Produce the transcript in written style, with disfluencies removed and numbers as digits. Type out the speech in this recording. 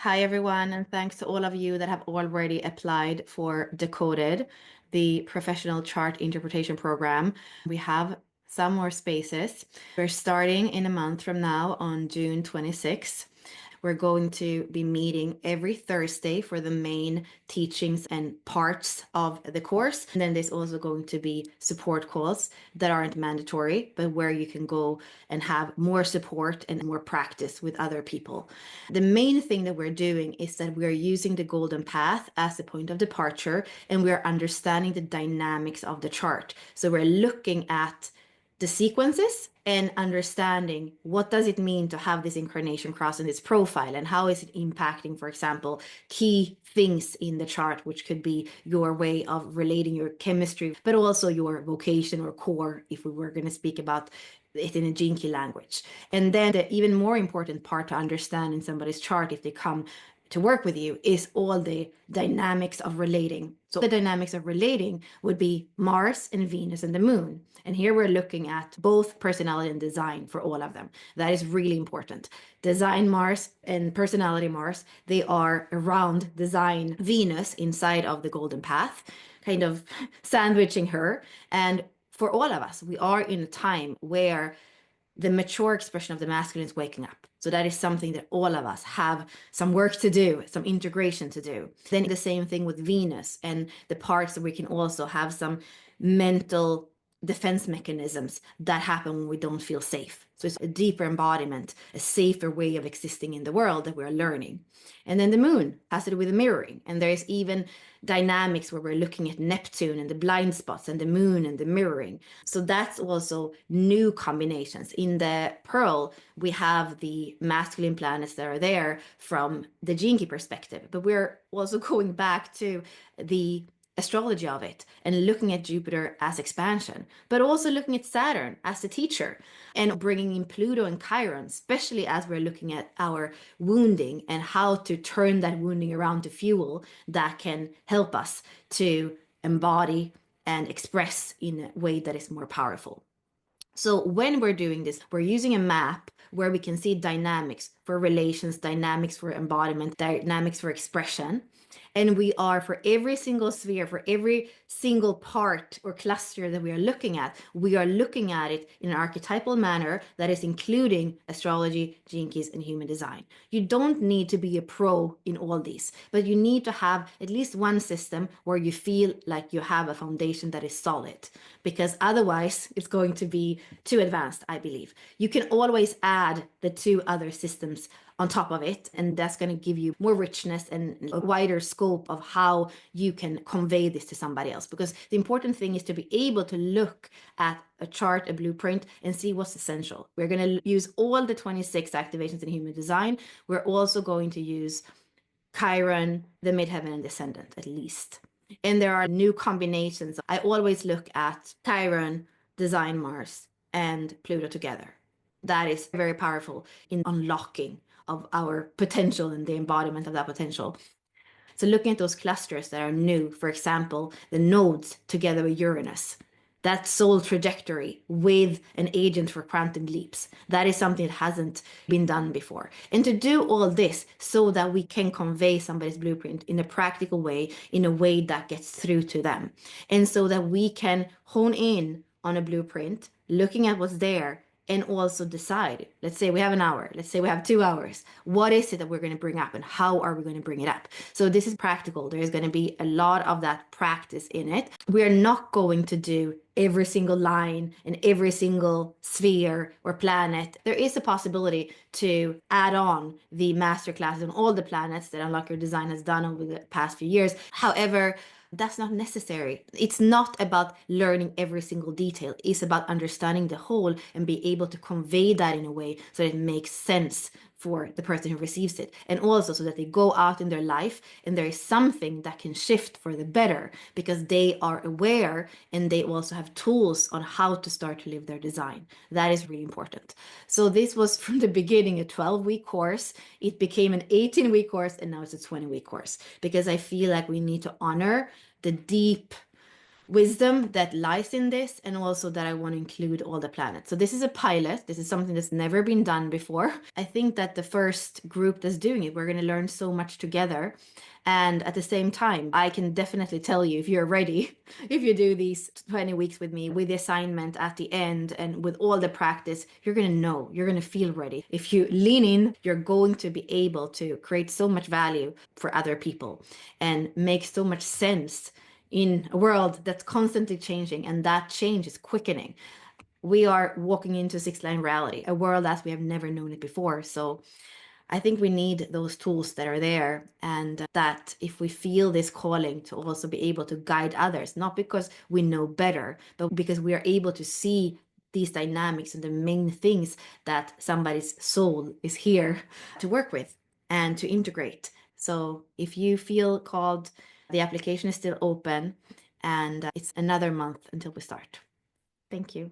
Hi, everyone, and thanks to all of you that have already applied for DECODED, the professional chart interpretation program. We have some more spaces. We're starting in a month from now on June 26th. We're going to be meeting every Thursday for the main teachings and parts of the course. And then there's also going to be support calls that aren't mandatory, but where you can go and have more support and more practice with other people. The main thing that we're doing is that we're using the golden path as the point of departure, and we're understanding the dynamics of the chart. So we're looking at the sequences and understanding what does it mean to have this incarnation cross in this profile, and how is it impacting, for example, key things in the chart, which could be your way of relating your chemistry, but also your vocation or core, if we were going to speak about it in a Gene Key language. And then the even more important part to understand in somebody's chart, if they come to work with you, is all the dynamics of relating. So the dynamics of relating would be Mars and Venus and the moon. And here we're looking at both personality and design for all of them. That is really important. Design Mars and personality Mars, they are around design Venus inside of the golden path, kind of sandwiching her. And for all of us, we are in a time where the mature expression of the masculine is waking up. So that is something that all of us have some work to do, some integration to do. Then the same thing with Venus and the parts that we can also have some mental defense mechanisms that happen when we don't feel safe. So it's a deeper embodiment, a safer way of existing in the world that we're learning. And then the moon has to do with mirroring. And there's even dynamics where we're looking at Neptune and the blind spots and the moon and the mirroring. So that's also new combinations. In the Pearl, we have the masculine planets that are there from the Gene Key perspective, but we're also going back to the astrology of it and looking at Jupiter as expansion, but also looking at Saturn as the teacher and bringing in Pluto and Chiron, especially as we're looking at our wounding and how to turn that wounding around to fuel that can help us to embody and express in a way that is more powerful. So when we're doing this, we're using a map where we can see dynamics for relations, dynamics for embodiment, dynamics for expression. And we are, for every single sphere, for every single part or cluster that we are looking at it in an archetypal manner that is including astrology, gene keys, and human design. You don't need to be a pro in all these, but you need to have at least one system where you feel like you have a foundation that is solid, because otherwise it's going to be too advanced, I believe. You can always add the two other systems on top of it, and that's going to give you more richness and a wider scope of how you can convey this to somebody else. Because the important thing is to be able to look at a chart, a blueprint, and see what's essential. We're going to use all the 26 activations in human design. We're also going to use Chiron, the midheaven, and descendant, at least. And there are new combinations. I always look at Chiron, design Mars, and Pluto together. That is very powerful in unlocking of our potential and the embodiment of that potential. So looking at those clusters that are new, for example, the nodes together with Uranus, that soul trajectory with an agent for quantum leaps, that is something that hasn't been done before. And to do all this so that we can convey somebody's blueprint in a practical way, in a way that gets through to them. And so that we can hone in on a blueprint, looking at what's there, and also decide, let's say we have an hour, let's say we have 2 hours. What is it that we're going to bring up and how are we going to bring it up? So this is practical. There's going to be a lot of that practice in it. We're not going to do every single line and every single sphere or planet. There is a possibility to add on the masterclasses on all the planets that Unlock Your Design has done over the past few years. However, that's not necessary. It's not about learning every single detail. It's about understanding the whole and be able to convey that in a way so that it makes sense for the person who receives it. And also so that they go out in their life and there is something that can shift for the better because they are aware and they also have tools on how to start to live their design. That is really important. So this was from the beginning a 12-week course. It became an 18-week course and now it's a 20-week course because I feel like we need to honor the deep wisdom that lies in this, and also that I want to include all the planets. So this is a pilot. This is something that's never been done before. I think that the first group that's doing it, we're going to learn so much together. And at the same time, I can definitely tell you if you're ready, if you do these 20 weeks with me, with the assignment at the end and with all the practice, you're going to know, you're going to feel ready. If you lean in, you're going to be able to create so much value for other people and make so much sense in a world that's constantly changing, and that change is quickening. We are walking into sixth line reality, a world as we have never known it before. So I think we need those tools that are there, and that if we feel this calling to also be able to guide others, not because we know better, but because we are able to see these dynamics and the main things that somebody's soul is here to work with and to integrate. So if you feel called, the application is still open, and it's another month until we start. Thank you.